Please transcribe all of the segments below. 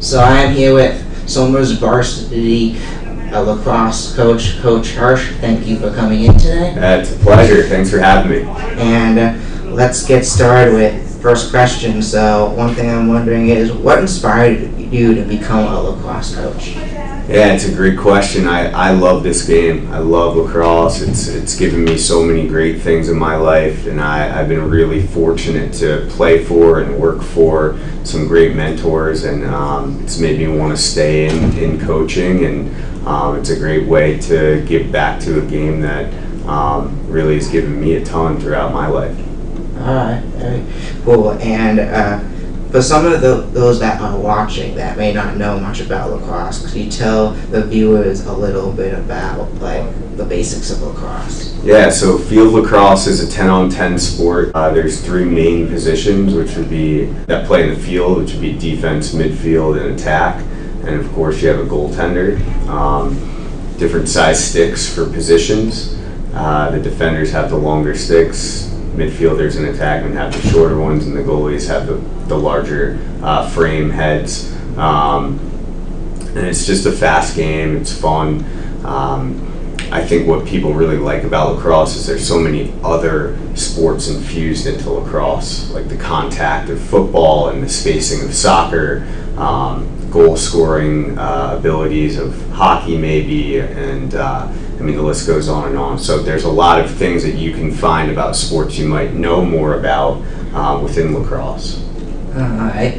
So I am here with Somers Varsity lacrosse coach, Coach Hirsh. Thank you for coming in today. It's a pleasure. Thanks for having me. And let's get started with first question. So one thing I'm wondering is, what inspired you to become a lacrosse coach? Yeah, it's a great question. I love this game. I love lacrosse. It's given me so many great things in my life, and I've been really fortunate to play for and work for some great mentors, and it's made me want to stay in coaching, and it's a great way to give back to a game that really has given me a ton throughout my life. All right, very cool. And for some of those that are watching that may not know much about lacrosse, could you tell the viewers a little bit about the basics of lacrosse? Yeah, so field lacrosse is a 10-on-10 sport. There's three main positions that play in the field, which would be defense, midfield, and attack. And of course you have a goaltender. Different size sticks for positions. The defenders have the longer sticks. Midfielders and attackmen have the shorter ones, and the goalies have the larger frame heads. And it's just a fast game. It's fun. I think what people really like about lacrosse is there's so many other sports infused into lacrosse, like the contact of football and the spacing of soccer, goal scoring abilities of hockey maybe, and the list goes on and on. So there's a lot of things that you can find about sports you might know more about within lacrosse. Alright.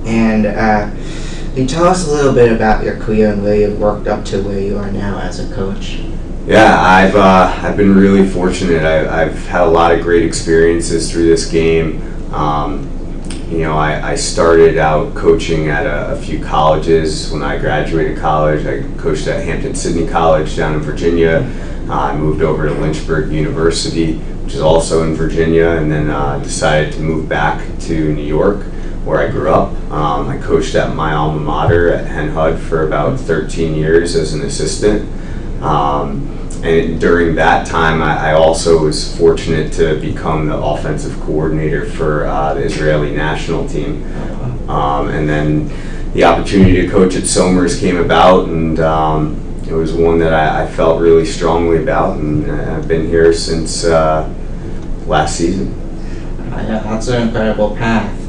And can you tell us a little bit about your career and where you've worked up to where you are now as a coach? Yeah, I've been really fortunate. I've had a lot of great experiences through this game. I started out coaching at a few colleges. When I graduated college, I coached at Hampton-Sydney College down in Virginia. I moved over to Lynchburg University, which is also in Virginia, and then decided to move back to New York, where I grew up. I coached at my alma mater at Hen Hud for about 13 years as an assistant. And during that time, I also was fortunate to become the offensive coordinator for the Israeli national team. And then the opportunity to coach at Somers came about, and it was one that I felt really strongly about, and I've been here since last season. That's an incredible path.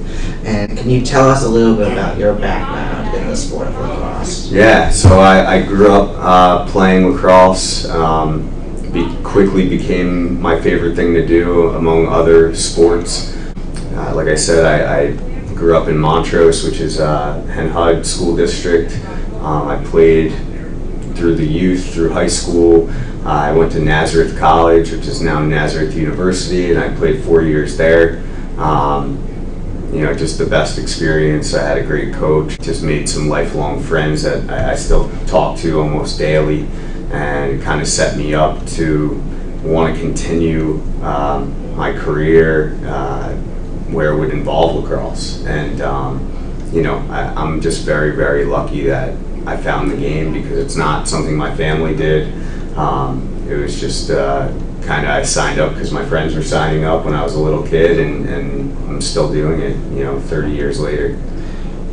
And can you tell us a little bit about your background in the sport of lacrosse? Yeah, so I grew up playing lacrosse. Quickly became my favorite thing to do among other sports. Like I said, I grew up in Montrose, which is Hen Hud School District. I played through the youth, through high school. I went to Nazareth College, which is now Nazareth University, and I played 4 years there. Just the best experience. I had a great coach, just made some lifelong friends that I still talk to almost daily, and it kind of set me up to want to continue my career where it would involve lacrosse. And, I'm just very, very lucky that I found the game, because it's not something my family did. It was just I signed up because my friends were signing up when I was a little kid, and I'm still doing it, 30 years later.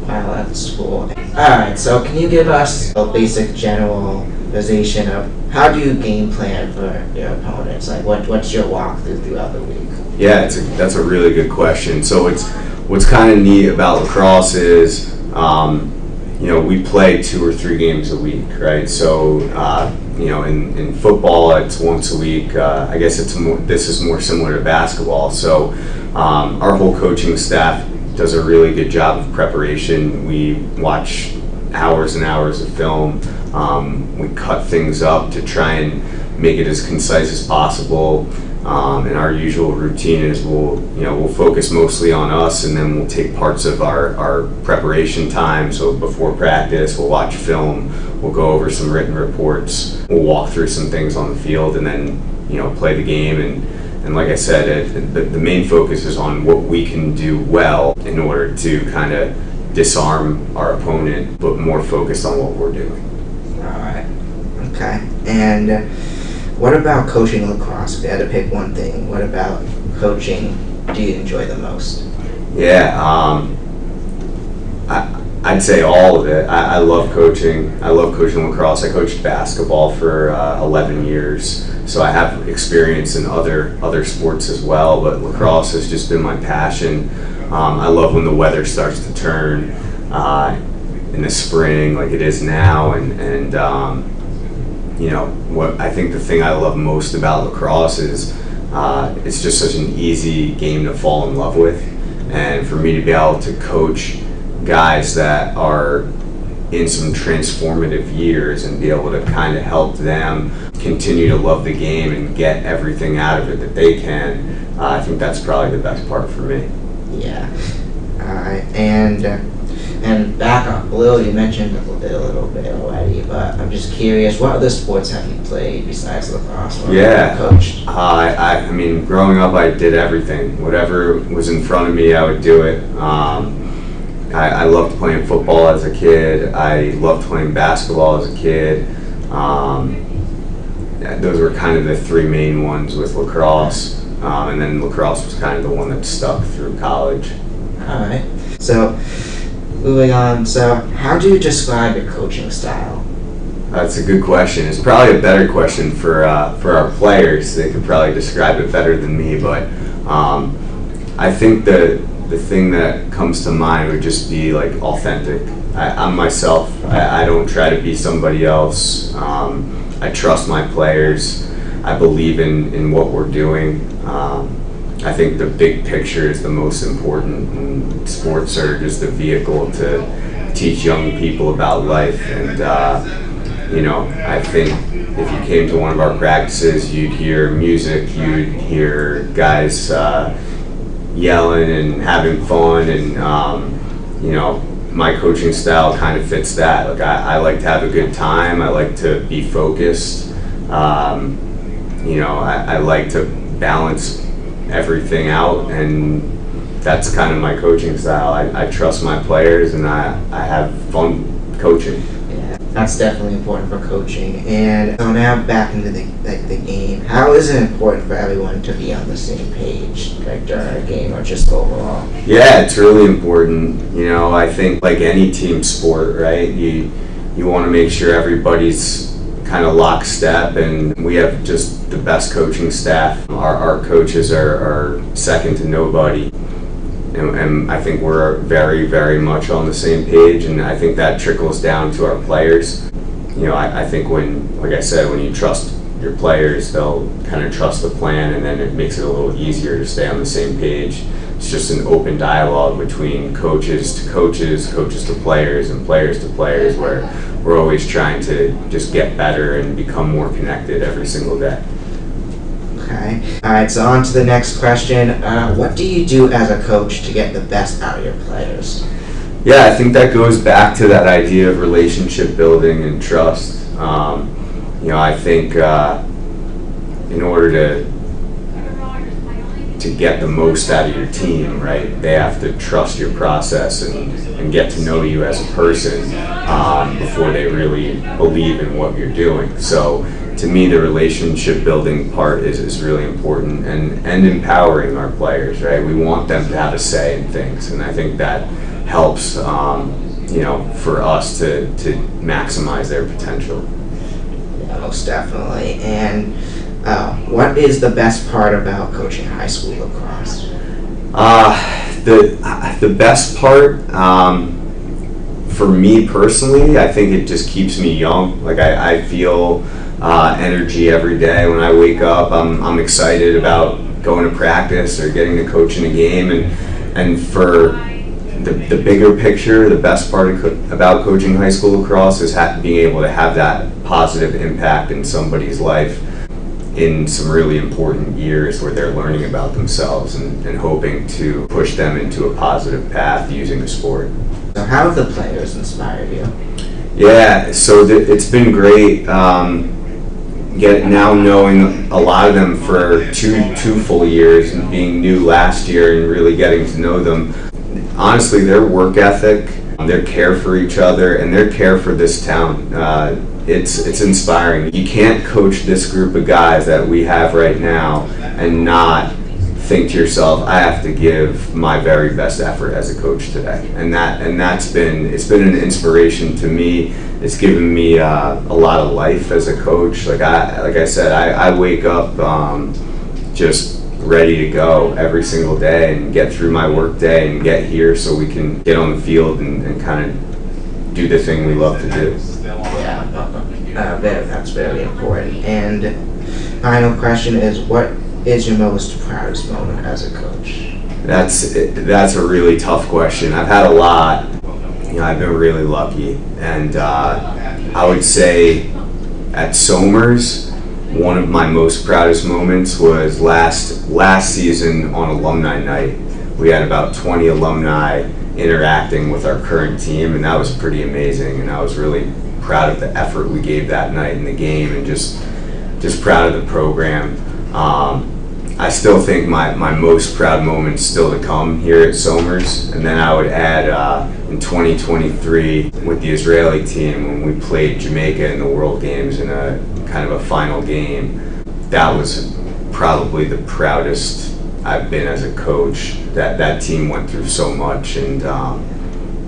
Wow, that's cool. Alright, so can you give us a basic generalization of how do you game plan for your opponents? What's your walkthrough throughout the week? Yeah, that's a really good question. So what's kind of neat about lacrosse is, we play 2 or 3 games a week, right? So, in football, it's once a week. I guess this is more similar to basketball. So, our whole coaching staff does a really good job of preparation. We watch hours and hours of film. We cut things up to try and make it as concise as possible. And our usual routine is we'll focus mostly on us, and then we'll take parts of our preparation time. So before practice, we'll watch film, we'll go over some written reports, we'll walk through some things on the field, and then play the game. And like I said, the main focus is on what we can do well in order to kind of disarm our opponent, but more focused on what we're doing. All right. Okay. And what about coaching lacrosse? If you had to pick one thing, what about coaching do you enjoy the most? Yeah, I'd say all of it. I love coaching. I love coaching lacrosse. I coached basketball for 11 years, so I have experience in other sports as well, but lacrosse has just been my passion. I love when the weather starts to turn in the spring like it is now, and what I think the thing I love most about lacrosse is it's just such an easy game to fall in love with, and for me to be able to coach guys that are in some transformative years and be able to kind of help them continue to love the game and get everything out of it that they can, I think that's probably the best part for me. Yeah. And back up a little, you mentioned a little bit already, but I'm just curious, what other sports have you played besides lacrosse? Or Yeah, coached? I mean, growing up, I did everything. Whatever was in front of me, I would do it. I loved playing football as a kid. I loved playing basketball as a kid. Those were kind of the three main ones with lacrosse, and then lacrosse was kind of the one that stuck through college. All right. So, moving on. So, how do you describe your coaching style? That's a good question. It's probably a better question for our players. They could probably describe it better than me, but I think the thing that comes to mind would just be like authentic. I'm myself. I don't try to be somebody else. I trust my players. I believe in what we're doing. I think the big picture is the most important, and sports are just a vehicle to teach young people about life. And I think if you came to one of our practices, you'd hear music, you'd hear guys yelling and having fun, and my coaching style kind of fits that. Like I like to have a good time. I like to be focused. I like to balance everything out, and that's kind of my coaching style. I trust my players, and I have fun coaching. Yeah, that's definitely important for coaching. And so now back into the game. How is it important for everyone to be on the same page, like during a game or just overall? Yeah, it's really important. I think like any team sport, right? You want to make sure everybody's kind of lockstep, and we have just the best coaching staff. Our coaches are second to nobody, and I think we're very, very much on the same page, and I think that trickles down to our players. I think like I said, when you trust your players, they'll kind of trust the plan, and then it makes it a little easier to stay on the same page. It's just an open dialogue between coaches to coaches, coaches to players, and players to players, where we're always trying to just get better and become more connected every single day. Okay. All right, so on to the next question. What do you do as a coach to get the best out of your players? Yeah, I think that goes back to that idea of relationship building and trust. I think in order to get the most out of your team, right, they have to trust your process and get to know you as a person before they really believe in what you're doing. So to me, the relationship building part is really important, and empowering our players, right? We want them to have a say in things, and I think that helps for us to maximize their potential. Yeah, most definitely. And what is the best part about coaching high school lacrosse? The best part, for me personally, I think it just keeps me young. Like I feel energy every day when I wake up. I'm excited about going to practice or getting to coach in a game, and for the bigger picture, the best part about coaching high school lacrosse is being able to have that positive impact in somebody's life in some really important years where they're learning about themselves and hoping to push them into a positive path using the sport. So how have the players inspired you? Yeah, so it's been great now knowing a lot of them for two full years and being new last year and really getting to know them. Honestly, their work ethic, their care for each other, and their care for this town, it's inspiring. You can't coach this group of guys that we have right now and not think to yourself, I have to give my very best effort as a coach today, and it's been an inspiration to me. It's given me a lot of life as a coach. Like I said, I wake up just ready to go every single day and get through my work day and get here so we can get on the field and kind of do the thing we love to do. Yeah, that's very important. And final question is, what is your most proudest moment as a coach? That's a really tough question. I've had a lot. I've been really lucky, and I would say at Somers, one of my most proudest moments was last season on alumni night. We had about 20 alumni interacting with our current team, and that was pretty amazing. And I was really proud of the effort we gave that night in the game, and just proud of the program. I still think my most proud moment's still to come here at Somers, and then I would add in 2023 with the Israeli team when we played Jamaica in the World Games in a kind of a final game. That was probably the proudest I've been as a coach. That team went through so much, and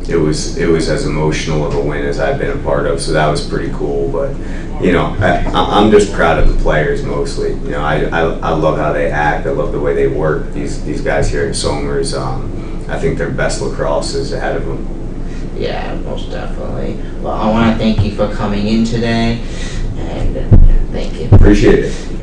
it was as emotional of a win as I've been a part of. So that was pretty cool. But I'm just proud of the players mostly. I love how they act. I love the way they work. These guys here at Somers, I think their best lacrosse is ahead of them. Yeah, most definitely. Well, I want to thank you for coming in today, and thank you. Appreciate it.